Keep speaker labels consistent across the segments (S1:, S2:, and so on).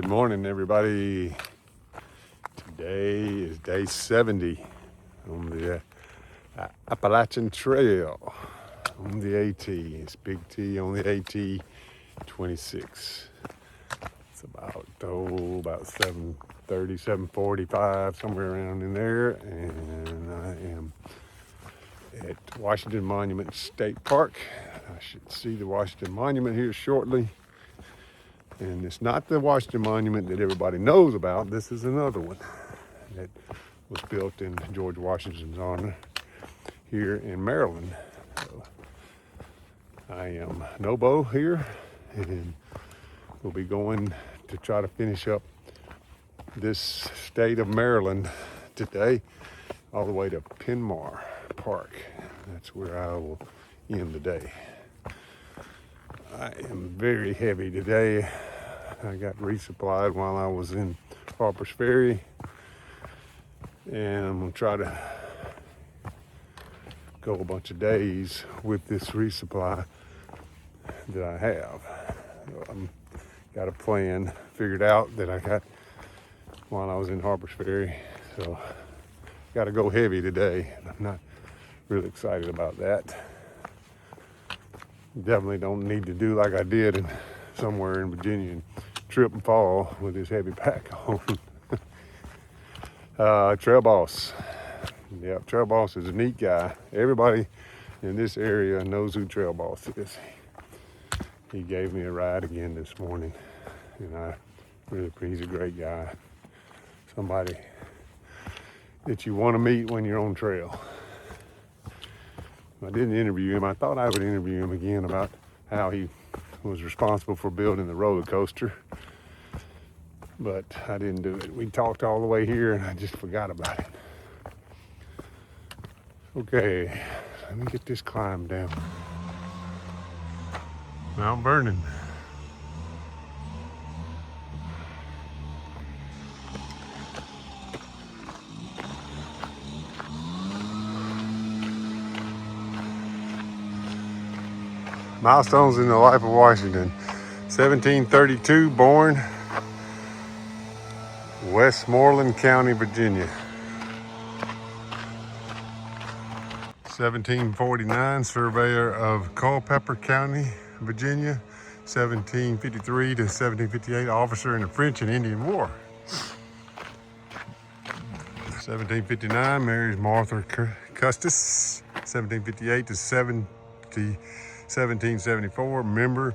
S1: Good morning, everybody. Today is day 70 on the Appalachian Trail on the AT. It's Big T on the AT 26. It's about 7:30, 7:45, somewhere around in there. And I am at Washington Monument State Park. I should see the Washington Monument here shortly. And it's not the Washington Monument that everybody knows about. This is another one that was built in George Washington's honor here in Maryland. So I am Nobo here, and we'll be going to try to finish up this state of Maryland today, all the way to Pinar Park. That's where I will end the day. I am very heavy today. I got resupplied while I was in Harper's Ferry, and I'm gonna try to go a bunch of days with this resupply that I have. I've got a plan figured out that I got while I was in Harper's Ferry, so got to go heavy today. I'm not really excited about that. Definitely don't need to do like I did in somewhere in Virginia and trip and fall with this heavy pack on. Trail Boss. Yep, Trail Boss is a neat guy. Everybody in this area knows who Trail Boss is. He gave me a ride again this morning, and he's a great guy. Somebody that you want to meet when you're on trail. I didn't interview him. I thought I would interview him again about how he was responsible for building the roller coaster, but I didn't do it. We talked all the way here and I just forgot about it. Okay, let me get this climb down. Mount Vernon. Milestones in the life of Washington. 1732 born, Westmoreland County, Virginia. 1749 surveyor of Culpeper County, Virginia. 1753 to 1758 officer in the French and Indian War. 1759 marries Martha Custis. 1758 to 1774 member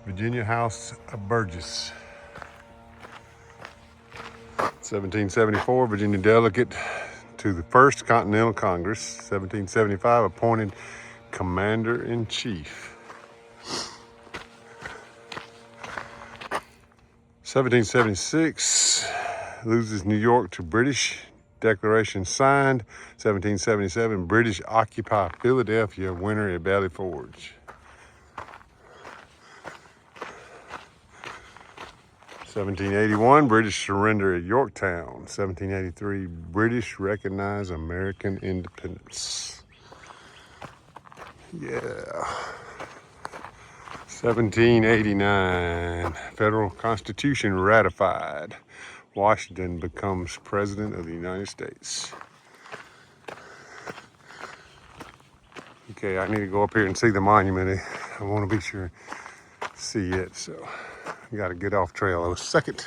S1: Virginia House of Burgess. 1774 Virginia delegate to the First Continental Congress. 1775 appointed Commander-in-Chief. 1776 loses New York to British. Declaration signed. 1777 British occupy Philadelphia, winter at Valley Forge. 1781 British surrender at Yorktown. 1783 British recognize American independence. Yeah. 1789 Federal Constitution ratified. Washington becomes President of the United States. Okay, I need to go up here and see the monument. I want to be sure to see it, so I got to get off trail a second.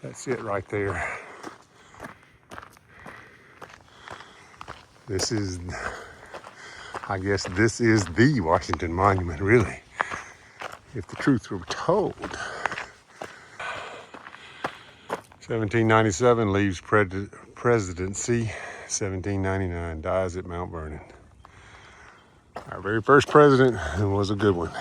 S1: That's it right there. I guess this is the Washington Monument, really, if the truth were told. 1797 leaves presidency. 1799 dies at Mount Vernon. Our very first president was a good one.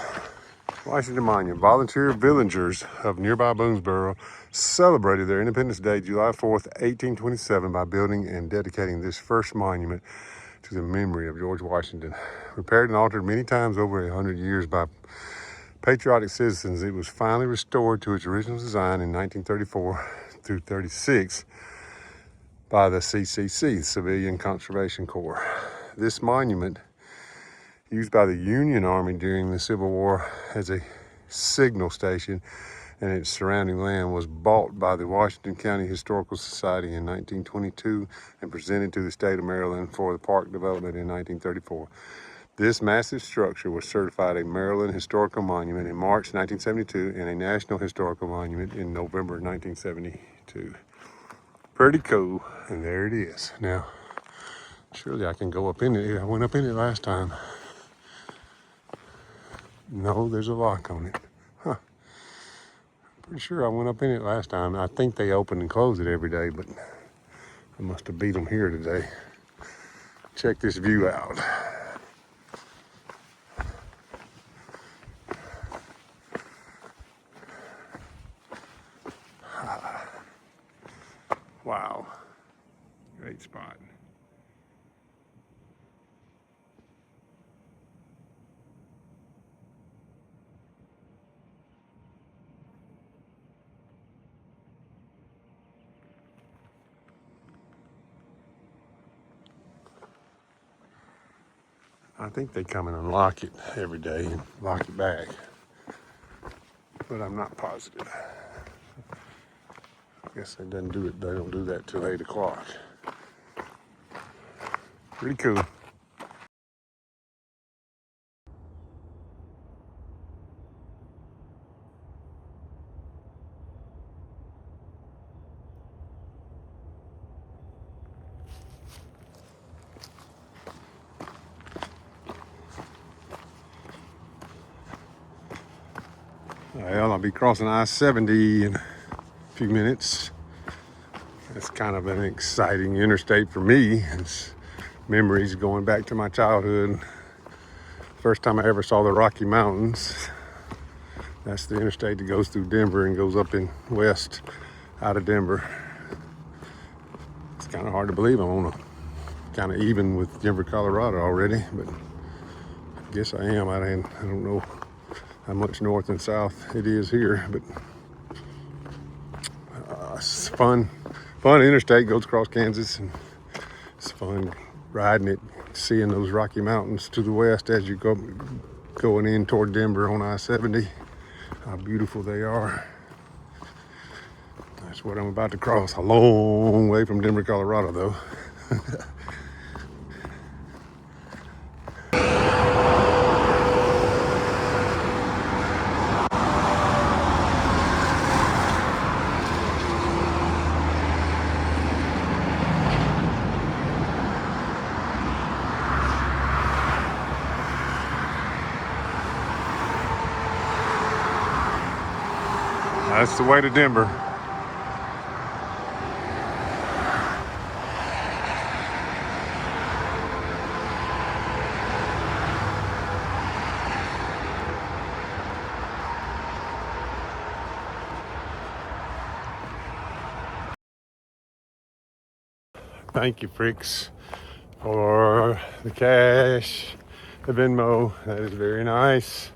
S1: Washington Monument. Volunteer villagers of nearby Boonesboro celebrated their Independence Day, July 4th, 1827, by building and dedicating this first monument to the memory of George Washington. Repaired and altered many times over 100 years by patriotic citizens, it was finally restored to its original design in 1934 through 36 by the CCC, Civilian Conservation Corps. This monument, used by the Union Army during the Civil War as a signal station and its surrounding land was bought by the Washington County Historical Society in 1922 and presented to the state of Maryland for the park development in 1934. This massive structure was certified a Maryland Historical Monument in March 1972 and a National Historical Monument in November 1972. Pretty cool, and there it is. Now, surely I can go up in it. I went up in it last time. No, there's a lock on it. Huh. Pretty sure I went up in it last time. I think they open and close it every day, but I must have beat them here today. Check this view out. Wow. Great spot. I think they come and unlock it every day and lock it back, but I'm not positive. I guess they don't do it. They don't do that till 8 o'clock. Pretty cool. Well, I'll be crossing I-70 in a few minutes. It's kind of an exciting interstate for me. It's memories going back to my childhood. First time I ever saw the Rocky Mountains. That's the interstate that goes through Denver and goes up in west out of Denver. It's kind of hard to believe I'm on a kind of even with Denver, Colorado already, but I guess I am. I don't know how much north and south it is here, but it's fun interstate, goes across Kansas, and it's fun riding it, seeing those Rocky Mountains to the west as you go going in toward Denver on I-70. How beautiful they are. That's what I'm about to cross. A long way from Denver, Colorado, though. That's the way to Denver. Thank you, freaks, for the cash, the Venmo. That is very nice.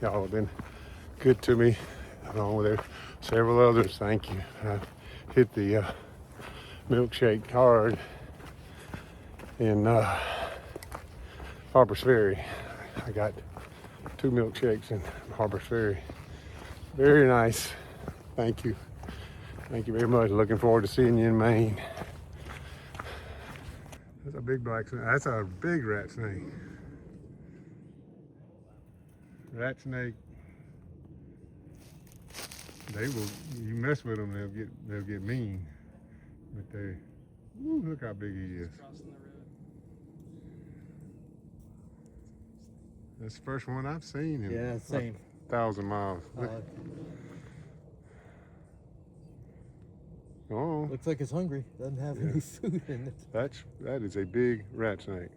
S1: Y'all have been good to me, along with several others. Thank you. I hit the milkshake hard in Harper's Ferry. I got 2 milkshakes in Harper's Ferry. Very nice. Thank you. Thank you very much. Looking forward to seeing you in Maine. That's a big black snake. That's a big rat snake. Rat snake. They will. You mess with them, they'll get mean. But they. Ooh, look how big he is. That's the first one I've seen in
S2: same.
S1: 1,000 miles. Oh,
S2: Looks like it's hungry. Doesn't have any food in it.
S1: that is a big rat snake.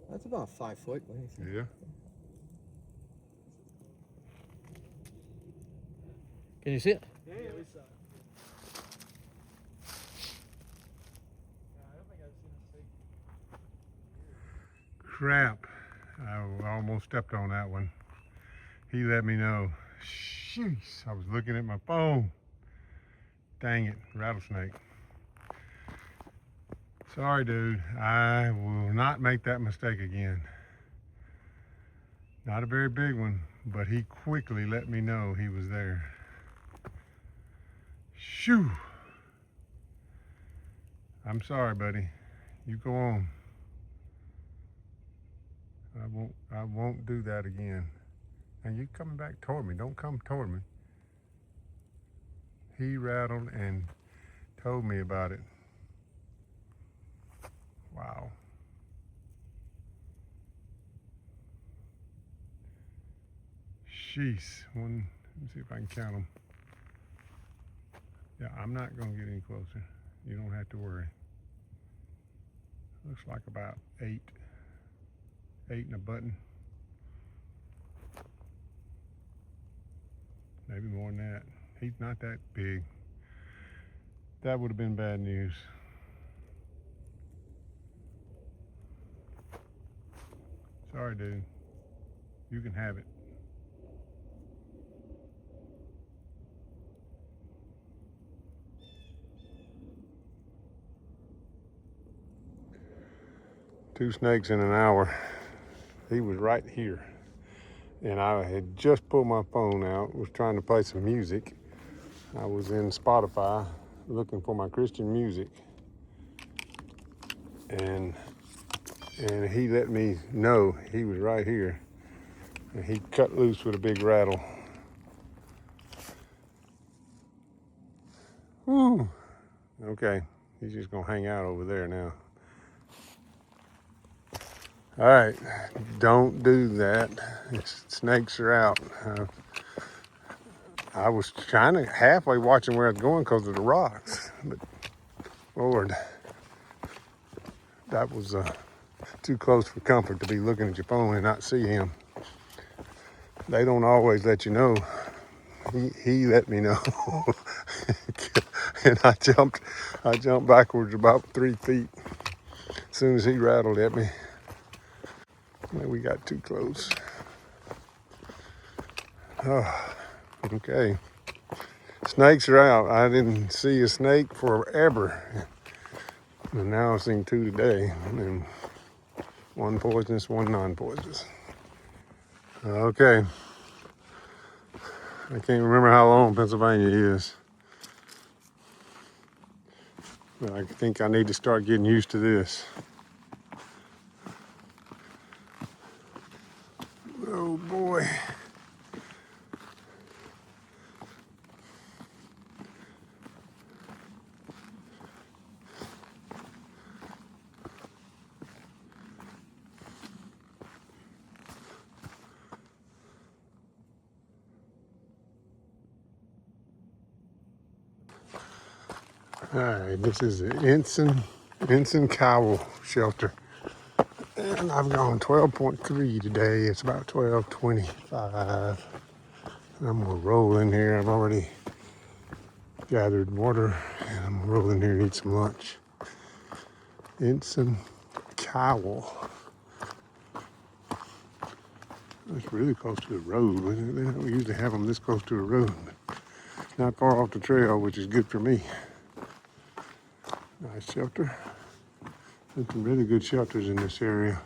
S2: That's about 5 foot. What do you think?
S1: Yeah.
S2: Can you see it?
S3: Yeah, we saw it. I don't think I've seen a snake.
S1: Crap. I almost stepped on that one. He let me know. Sheesh. I was looking at my phone. Dang it, rattlesnake. Sorry, dude. I will not make that mistake again. Not a very big one, but he quickly let me know he was there. Shoo! I'm sorry, buddy. You go on. I won't do that again. And you coming back toward me. Don't come toward me. He rattled and told me about it. Wow. Sheesh. Let me see if I can count them. Yeah, I'm not going to get any closer. You don't have to worry. Looks like about 8. 8 and a button. Maybe more than that. He's not that big. That would have been bad news. Sorry, dude. You can have it. Two snakes in an hour. He was right here. And I had just pulled my phone out, was trying to play some music. I was in Spotify looking for my Christian music. And he let me know he was right here. And he cut loose with a big rattle. Whew. Okay, he's just gonna hang out over there now. All right, don't do that. Snakes are out. I was trying to halfway watching where I was going because of the rocks, but Lord, that was too close for comfort to be looking at your phone and not see him. They don't always let you know. He let me know, and I jumped backwards about 3 feet as soon as he rattled at me. We got too close. Oh, okay. Snakes are out. I didn't see a snake forever. And now I've seen 2 today. And 1 poisonous, 1 non-poisonous. Okay. I can't remember how long Pennsylvania is. But I think I need to start getting used to this. Oh boy. All right, this is the Ensign Cowl Shelter. And I've gone 12.3 today. It's about 12:25. I'm gonna roll in here. I've already gathered water and I'm gonna roll in here and eat some lunch. Ensign Cowl. It's really close to the road. They don't usually have them this close to a road. Not far off the trail, which is good for me. Nice shelter. There's some really good shelters in this area.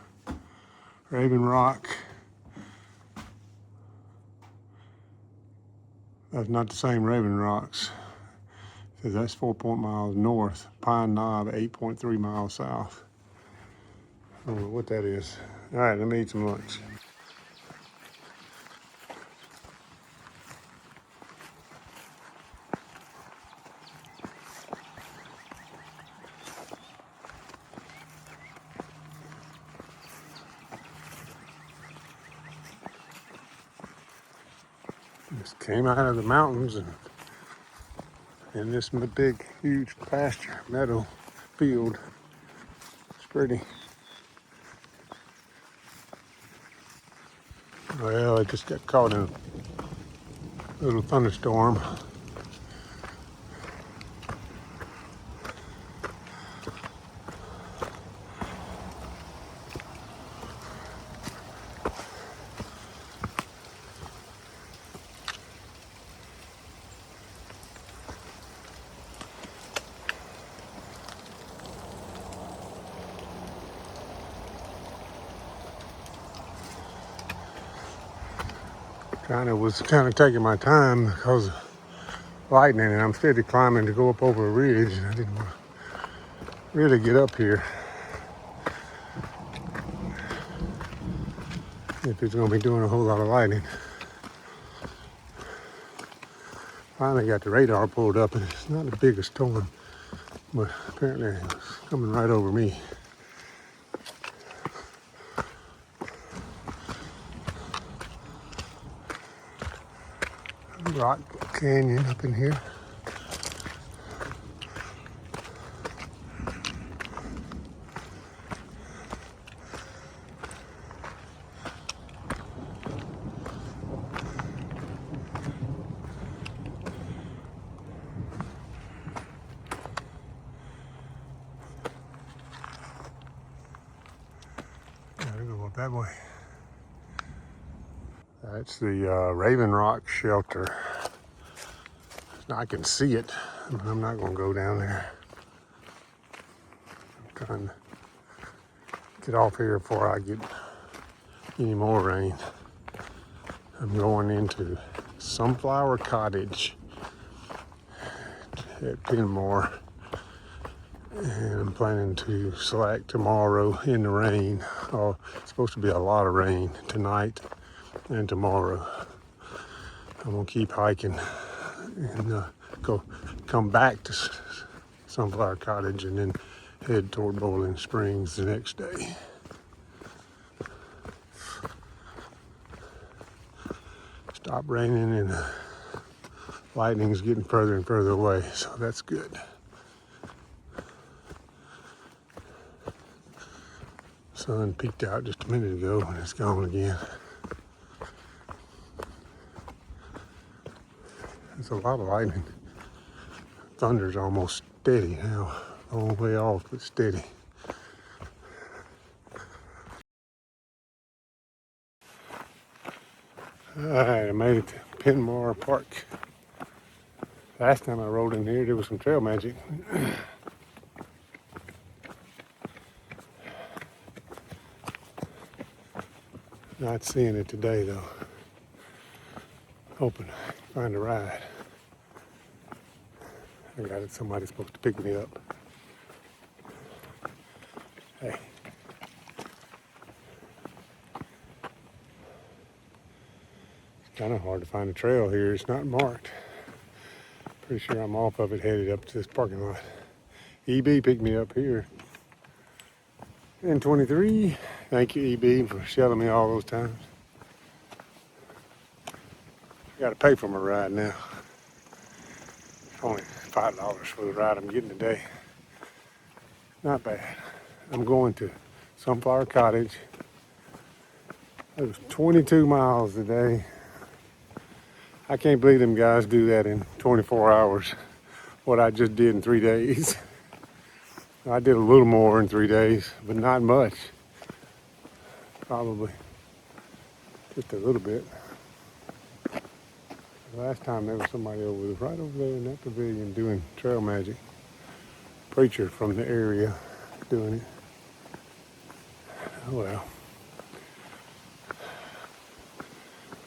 S1: Raven Rock. That's not the same Raven Rocks. So that's 4 miles north. Pine Knob, 8.3 miles south. I don't know what that is. All right, let me eat some lunch. Just came out of the mountains and in this big, huge pasture, meadow, field. It's pretty. Well, I just got caught in a little thunderstorm. was taking my time because of lightning, and I'm steady climbing to go up over a ridge, and I didn't want to really get up here if it's going to be doing a whole lot of lightning. Finally got the radar pulled up, and it's not the biggest storm, but apparently it was coming right over me. Rock canyon up in here. Gotta go up that way. That's the Raven Rock shelter. I can see it, but I'm not going to go down there. I'm trying to get off here before I get any more rain. I'm going into Sunflower Cottage at Pinar, and I'm planning to select tomorrow in the rain. Oh, it's supposed to be a lot of rain tonight and tomorrow. I'm gonna keep hiking and come back to Sunflower Cottage and then head toward Bowling Springs the next day. Stopped raining and lightning's getting further and further away, so that's good. Sun peeked out just a minute ago and it's gone again. There's a lot of lightning. Thunder's almost steady now. Long way off, but steady. Alright, I made it to Pinar Park. Last time I rode in here, there was some trail magic. Not seeing it today though. Hoping I can find a ride. I got it, somebody's supposed to pick me up. Hey. It's kind of hard to find a trail here. It's not marked. Pretty sure I'm off of it, headed up to this parking lot. EB picked me up here. N23. Thank you, EB, for shelling me all those times. I gotta pay for my ride now. Only $5 for the ride I'm getting today. Not bad. I'm going to Sunflower Cottage. It was 22 miles today. I can't believe them guys do that in 24 hours. What I just did in 3 days. I did a little more in 3 days, but not much. Probably just a little bit. Last time there was somebody right over there in that pavilion doing trail magic. Preacher from the area doing it. Oh well.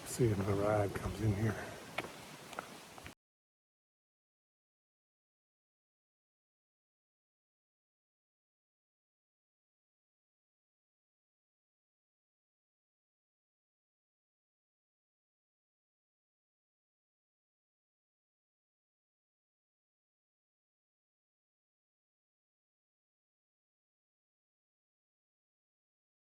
S1: See if my ride comes in here.